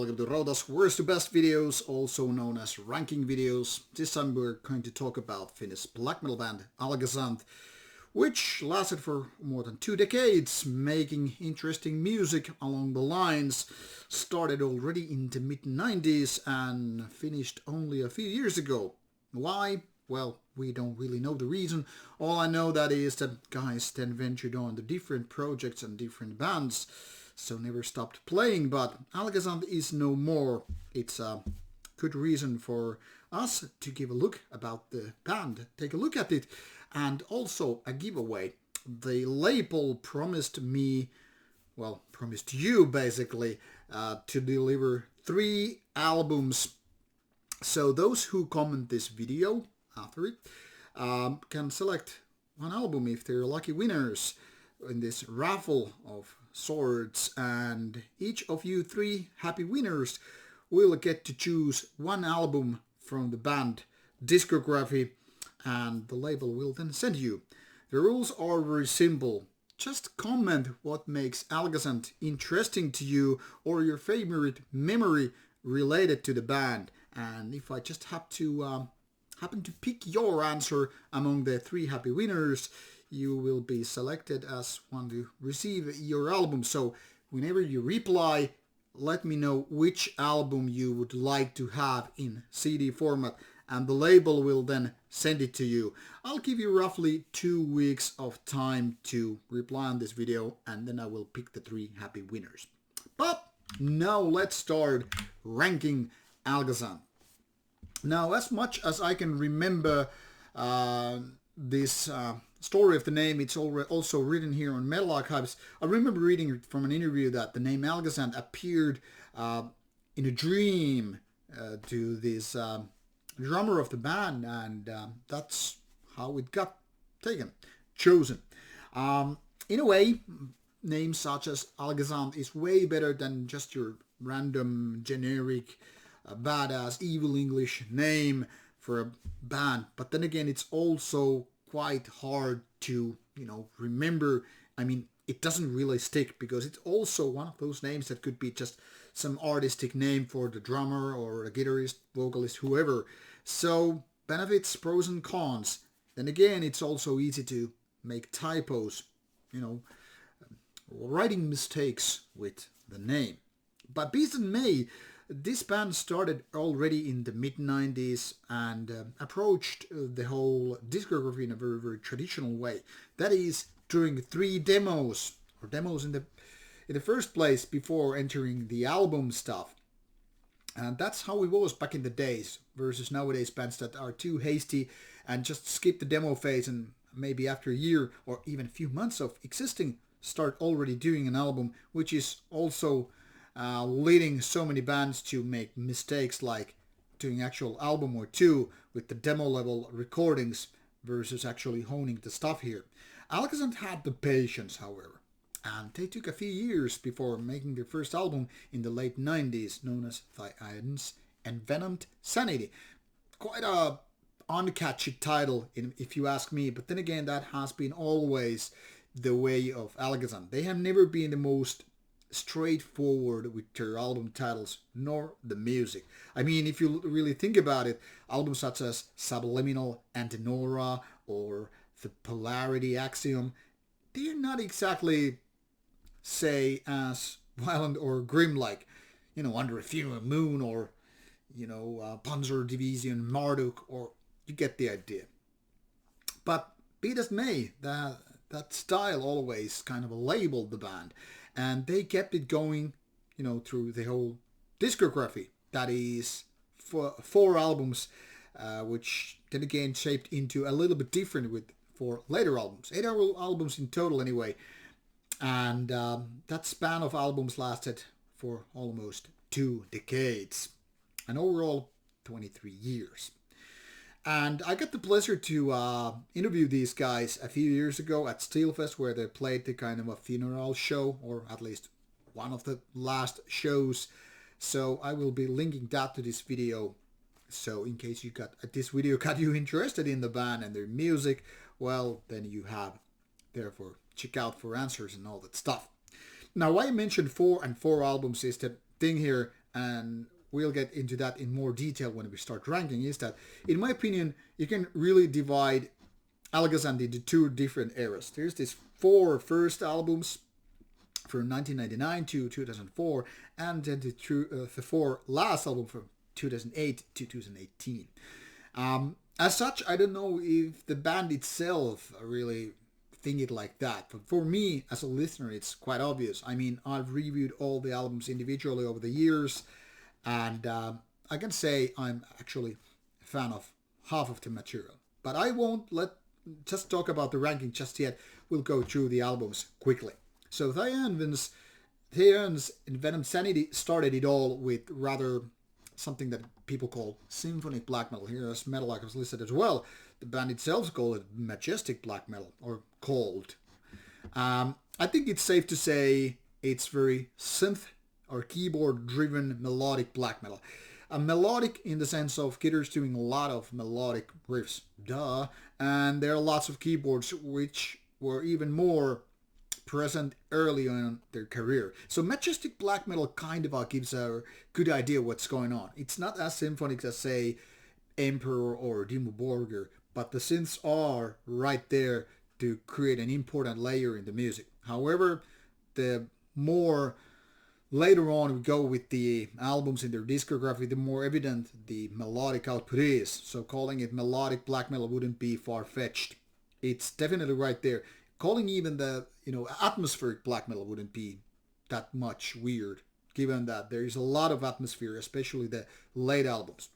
welcome to Rauta's Worst to Best videos, also known as ranking videos. This time we're going to talk about Finnish black metal band Alghazanth, which lasted for more than 2 decades, making interesting music along the lines. Started already in the mid-90s and finished only a few years ago. Why? Well, we don't really know the reason. All I know that is that guys then ventured on to different projects and different bands, so never stopped playing, but Alghazanth is no more. It's a good reason for us to give a look about the band, take a look at it, and also a giveaway. The label promised me, well, promised you basically, to deliver 3 albums. So those who comment this video after it can select 1 album if they're lucky winners in this raffle of sorts, and each of you 3 happy winners will get to choose 1 album from the band discography, and the label will then send you. The rules are very simple. Just comment what makes Alghazanth interesting to you or your favorite memory related to the band, and if I just happen to pick your answer among the 3 happy winners, you will be selected as one to receive your album. So whenever you reply, let me know which album you would like to have in CD format, and the label will then send it to you. I'll give you roughly 2 weeks of time to reply on this video, and then I will pick the 3 happy winners. But now let's start ranking Alghazanth. Now, as much as I can remember this story of the name, it's also written here on Metal Archives. I remember reading from an interview that the name Alghazanth appeared in a dream to this drummer of the band, and that's how it got chosen. In a way, names such as Alghazanth is way better than just your random generic badass evil English name for a band, but then again it's also quite hard to remember. I mean, it doesn't really stick because it's also one of those names that could be just some artistic name for the drummer or a guitarist, vocalist, whoever. So benefits, pros and cons. Then again, it's also easy to make typos, writing mistakes with the name. But be it in May, this band started already in the mid-90s and approached the whole discography in a very, very traditional way. That is, doing 3 demos, or demos in the first place before entering the album stuff. And that's how it was back in the days, versus nowadays bands that are too hasty and just skip the demo phase and maybe after a year or even a few months of existing start already doing an album, which is also leading so many bands to make mistakes like doing actual album or 2 with the demo level recordings versus actually honing the stuff here. Alghazanth had the patience, however, and they took a few years before making their first album in the late 90s, known as Thy Iron's Envenomed Sanity. Quite a uncatchy title, if you ask me, but then again, that has been always the way of Alghazanth. They have never been the most straightforward with their album titles nor the music. I mean, if you really think about it, albums such as Subliminal Antenora or The Polarity Axiom, they're not exactly, say, as violent or grim like, Under a Funeral Moon or, Panzer Division Marduk, or you get the idea. But be it as may, that style always kind of labeled the band. And they kept it going, through the whole discography. That is 4 albums, which then again shaped into a little bit different with 4 later albums. 8 albums in total anyway. And that span of albums lasted for almost 2 decades. And overall, 23 years. And I got the pleasure to interview these guys a few years ago at Steelfest, where they played the kind of a funeral show, or at least one of the last shows. So I will be linking that to this video. So in case this video got you interested in the band and their music, well, then you have, therefore, check out for answers and all that stuff. Now, why I mentioned 4 albums is the thing here. and we'll get into that in more detail when we start ranking, is that, in my opinion, you can really divide Alghazanth into two different eras. There's these four first albums from 1999 to 2004, and then the four last albums from 2008 to 2018. As such, I don't know if the band itself really think it like that. But for me, as a listener, it's quite obvious. I mean, I've reviewed all the albums individually over the years, and I can say I'm actually a fan of half of the material. But I won't just talk about the ranking just yet. We'll go through the albums quickly. So Thayer's Venom Sanity started it all with rather something that people call symphonic black metal. Here as metal like was listed as well. The band itself called it majestic black metal, or called. I think it's safe to say it's very synth or keyboard driven melodic black metal. Melodic in the sense of guitars doing a lot of melodic riffs, duh, and there are lots of keyboards which were even more present early on in their career. So majestic black metal kind of gives a good idea what's going on. It's not as symphonic as, say, Emperor or Dimmu Borgir, but the synths are right there to create an important layer in the music. However, the more later on we go with the albums in their discography, the more evident the melodic output is. So calling it melodic black metal wouldn't be far-fetched. It's definitely right there. Calling even the atmospheric black metal wouldn't be that much weird, given that there is a lot of atmosphere, especially the late albums.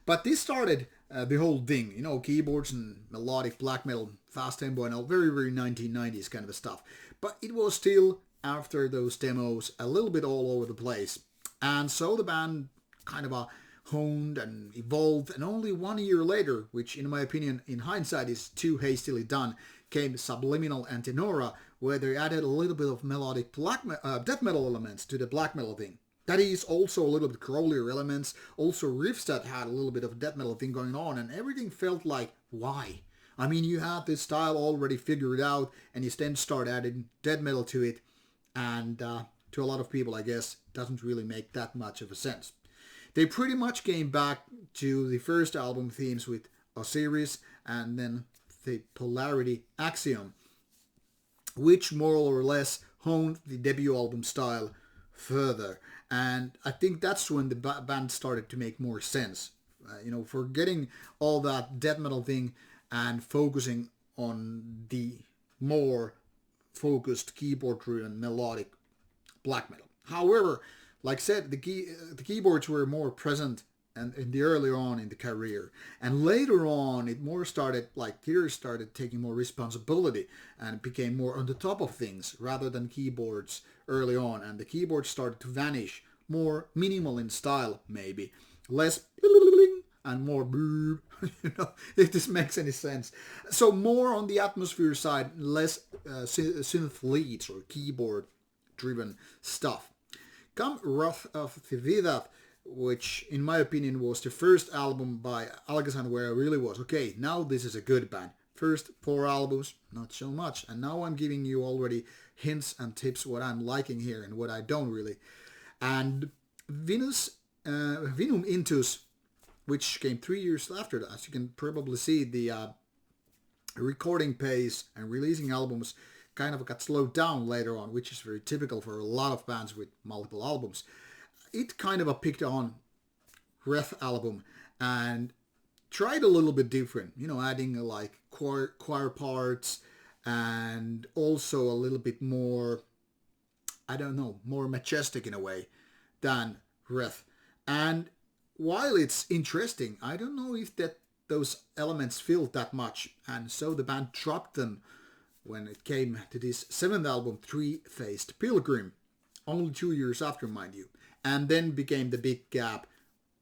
But this started the whole thing, keyboards and melodic black metal, fast tempo and all, very, very 1990s kind of stuff. But it was still, after those demos, a little bit all over the place. And so the band kind of honed and evolved, and only 1 year later, which in my opinion, in hindsight, is too hastily done, came Subliminal and Tenora, where they added a little bit of melodic death metal elements to the black metal thing. That is also a little bit growlier elements, also riffs that had a little bit of death metal thing going on, and everything felt like, why? I mean, you had this style already figured out, and you then start adding death metal to it, and to a lot of people, I guess, doesn't really make that much of a sense. They pretty much came back to the first album themes with Osiris, and then the Polarity Axiom, which more or less honed the debut album style further. And I think that's when the band started to make more sense. Forgetting all that death metal thing and focusing on the more focused keyboard-driven melodic black metal. However, like I said, the keyboards were more present and in the earlier on in the career, and later on it more started, like, guitars started taking more responsibility and became more on the top of things rather than keyboards early on, and the keyboards started to vanish, more minimal in style maybe, less and more boop, if this makes any sense. So more on the atmosphere side, less synth leads or keyboard driven stuff. Come Wrath of the Vidath, which in my opinion was the first album by Alghazanth where I really was, okay, now this is a good band. First 4 albums, not so much. And now I'm giving you already hints and tips what I'm liking here and what I don't really. And Vinum Intus, which came 3 years after that. As you can probably see, the recording pace and releasing albums kind of got slowed down later on, which is very typical for a lot of bands with multiple albums. It kind of picked on Wrath album and tried a little bit different, adding like choir parts and also a little bit more, more majestic in a way than Wrath. And while it's interesting, I don't know if those elements filled that much, and so the band dropped them when it came to this 7th album, Three-Faced Pilgrim, only 2 years after, mind you, and then became the big gap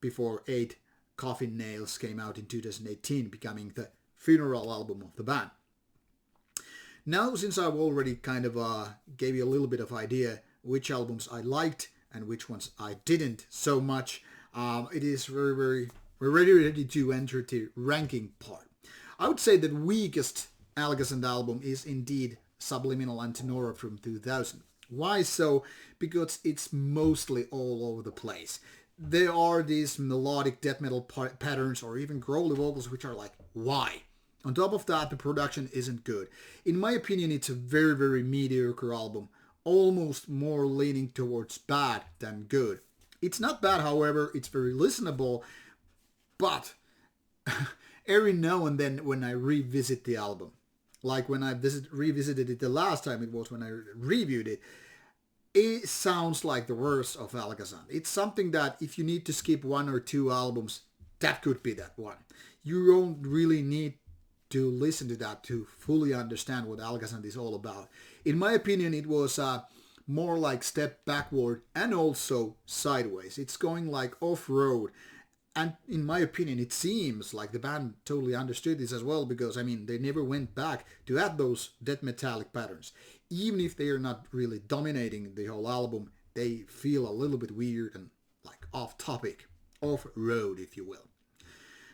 before 8 Coffin Nails came out in 2018, becoming the funeral album of the band. Now, since I've already kind of gave you a little bit of idea which albums I liked and which ones I didn't so much, it is we're ready to enter the ranking part. I would say the weakest Alghazanth album is indeed Subliminal and Tenora from 2000, Why so? Because it's mostly all over the place. There are these melodic death metal patterns or even growly vocals which are like, why? On top of that, the production isn't good. In my opinion, it's a very, very mediocre album, almost more leaning towards bad than good. It's not bad, however, it's very listenable, but every now and then when I revisit the album, like when I revisited it the last time it was when I reviewed it, it sounds like the worst of Alghazanth. It's something that if you need to skip one or two albums, that could be that one. You don't really need to listen to that to fully understand what Alghazanth is all about. In my opinion, it was more like step backward and also sideways. It's going like off-road. And in my opinion, it seems like the band totally understood this as well because, I mean, they never went back to add those death metallic patterns. Even if they are not really dominating the whole album, they feel a little bit weird and like off-topic, off-road, if you will.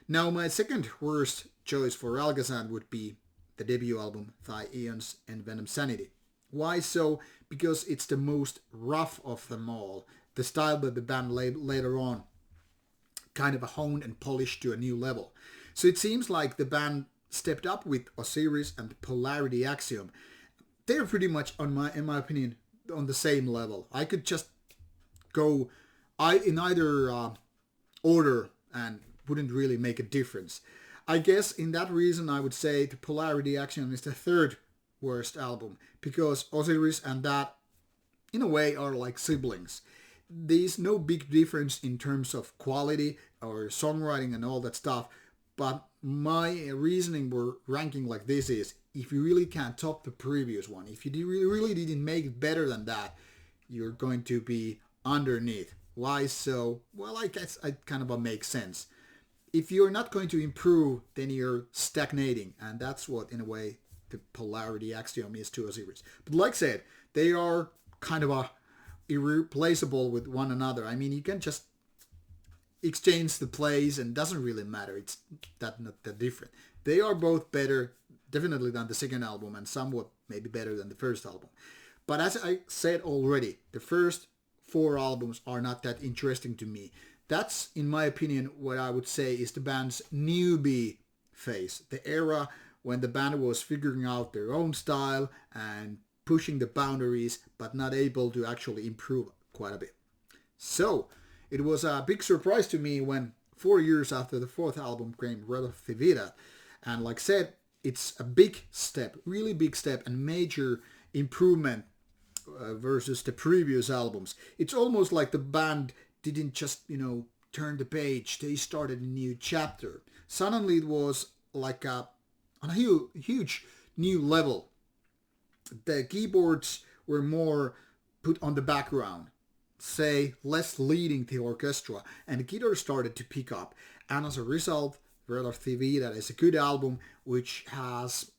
Now, my second worst choice for Alghazanth would be the debut album, Thy Aeons and Venom Sanity. Why so? Because it's the most rough of them all. The style that the band later on kind of honed and polished to a new level. So it seems like the band stepped up with Osiris and the Polarity Axiom. They're pretty much, in my opinion, on the same level. I could just go in either order and wouldn't really make a difference. I guess in that reason I would say the Polarity Axiom is the third worst album because Osiris and that in a way are like siblings. There's no big difference in terms of quality or songwriting and all that stuff, but my reasoning for ranking like this is if you really can't top the previous one, if you really didn't make it better than that, you're going to be underneath. Why so? Well, I guess it kind of makes sense. If you're not going to improve, then you're stagnating, and that's what, in a way, the Polarity Axiom is to Osiris. But like I said, they are kind of irreplaceable with one another. I mean, you can just exchange the plays and it doesn't really matter. It's not that different. They are both better, definitely, than the second album and somewhat maybe better than the first album. But as I said already, the first 4 albums are not that interesting to me. That's, in my opinion, what I would say is the band's newbie phase. The era when the band was figuring out their own style and pushing the boundaries, but not able to actually improve quite a bit. So, it was a big surprise to me when 4 years after the 4th album came Rauta, and like I said, it's a big step, really big step and major improvement versus the previous albums. It's almost like the band didn't just, turn the page, they started a new chapter. Suddenly it was like on a huge new level. The keyboards were more put on the background, say less leading the orchestra, and the guitar started to pick up. And as a result, Rauta is a good album which has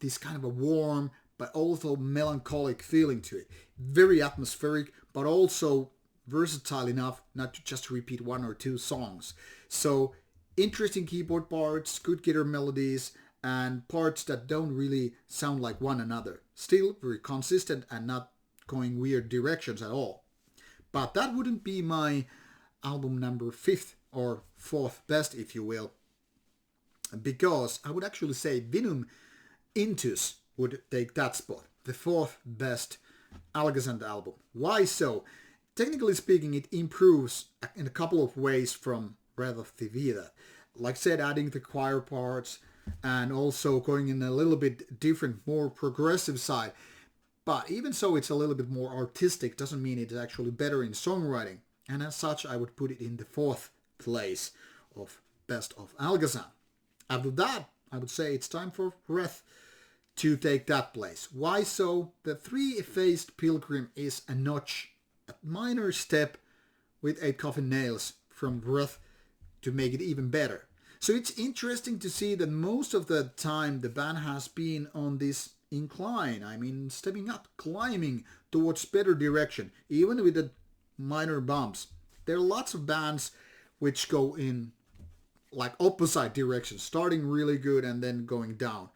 this kind of a warm but also melancholic feeling to it. Very atmospheric, but also versatile enough not to just repeat 1 or 2 songs. So interesting keyboard parts, good guitar melodies, and parts that don't really sound like one another. Still very consistent and not going weird directions at all. But that wouldn't be my album number 5th or 4th best, if you will, because I would actually say Vinum Intus would take that spot, the 4th best Alghazanth album. Why so? Technically speaking, it improves in a couple of ways from Rauta. Like I said, adding the choir parts and also going in a little bit different, more progressive side. But even so, it's a little bit more artistic. Doesn't mean it's actually better in songwriting. And as such, I would put it in the 4th place of best of Alghazanth. After that, I would say it's time for Wrath to take that place. Why so? The 3-Faced Pilgrim is a notch, a minor step with 8 coffin nails from Wrath to make it even better. So it's interesting to see that most of the time the band has been on this incline. I mean, stepping up, climbing towards better direction, even with the minor bumps. There are lots of bands which go in like opposite directions, starting really good and then going down.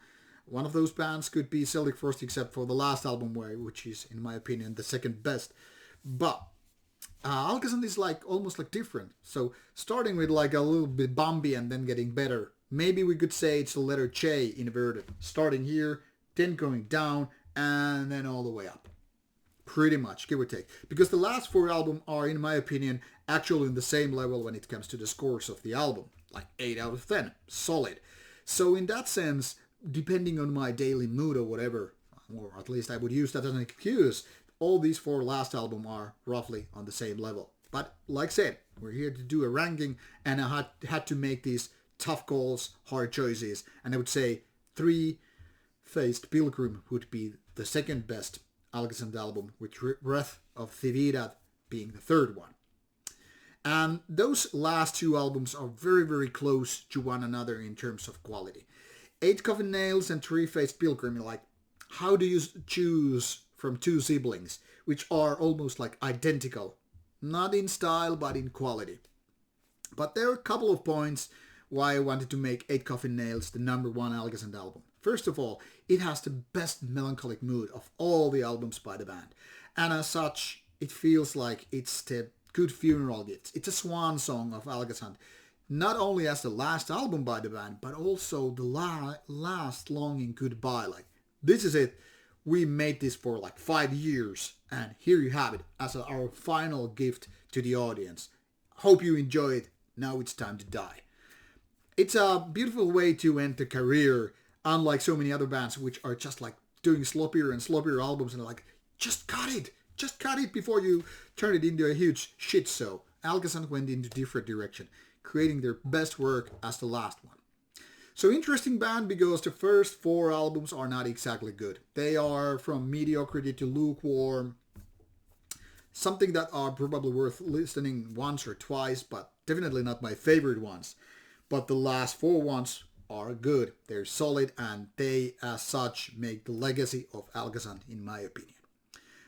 One of those bands could be Celtic Frost, except for the last album, which is, in my opinion, the second best. But Alghazanth is like almost like different. So starting with like a little bit bumpy and then getting better. Maybe we could say it's the letter J inverted. Starting here, then going down, and then all the way up. Pretty much, give or take. Because the last 4 albums are, in my opinion, actually in the same level when it comes to the scores of the album. Like 8 out of 10. Solid. So in that sense, depending on my daily mood or whatever, or at least I would use that as an excuse, all these 4 last albums are roughly on the same level. But like I said, we're here to do a ranking, and I had to make these tough calls, hard choices, and I would say Three-Faced Pilgrim would be the second best Alghazanth album, with Wrath of Thividat being the third one. And those last 2 albums are very, very close to one another in terms of quality. 8 Coffin Nails and Three-Faced Pilgrim, like, how do you choose from 2 siblings, which are almost like identical? Not in style, but in quality. But there are a couple of points why I wanted to make 8 Coffin Nails the number 1 Alghazanth album. First of all, it has the best melancholic mood of all the albums by the band. And as such, it feels like it's the good funeral gift. It's a swan song of Alghazanth. Not only as the last album by the band, but also the last longing goodbye. Like, this is it. We made this for like 5 years. And here you have it as our final gift to the audience. Hope you enjoy it. Now it's time to die. It's a beautiful way to end the career, unlike so many other bands which are just like doing sloppier and sloppier albums and like, just cut it. Just cut it before you turn it into a huge shit show. Alghazanth went into different direction, creating their best work as the last one. So interesting band because the first 4 albums are not exactly good. They are from mediocrity to lukewarm. Something that are probably worth listening once or twice, but definitely not my favorite ones. But the last 4 ones are good. They're solid, and they as such make the legacy of Alghazanth, in my opinion.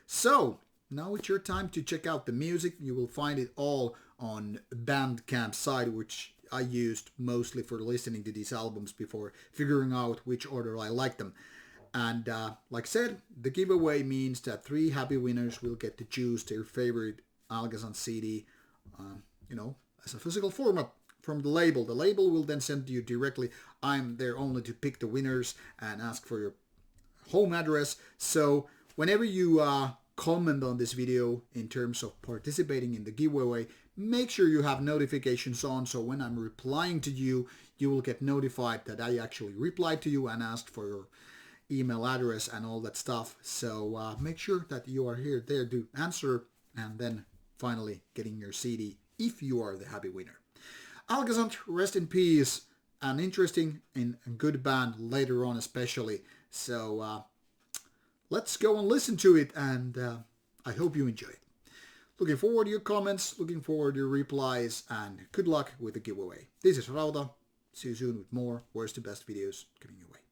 So now it's your time to check out the music. You will find it all on Bandcamp site, which I used mostly for listening to these albums before figuring out which order I like them. And like I said, the giveaway means that 3 happy winners will get to choose their favorite Alghazanth CD, as a physical format from the label. The label will then send to you directly. I'm there only to pick the winners and ask for your home address. So whenever you comment on this video in terms of participating in the giveaway, make sure you have notifications on, so when I'm replying to you, you will get notified that I actually replied to you and asked for your email address and all that stuff. So make sure that you are there to answer, and then finally getting your CD if you are the happy winner. Alghazanth, rest in peace. An interesting and good band later on especially. So let's go and listen to it, and I hope you enjoy it. Looking forward to your comments, looking forward to your replies, and good luck with the giveaway. This is Rauta. See you soon with more Where's the Best videos coming your way.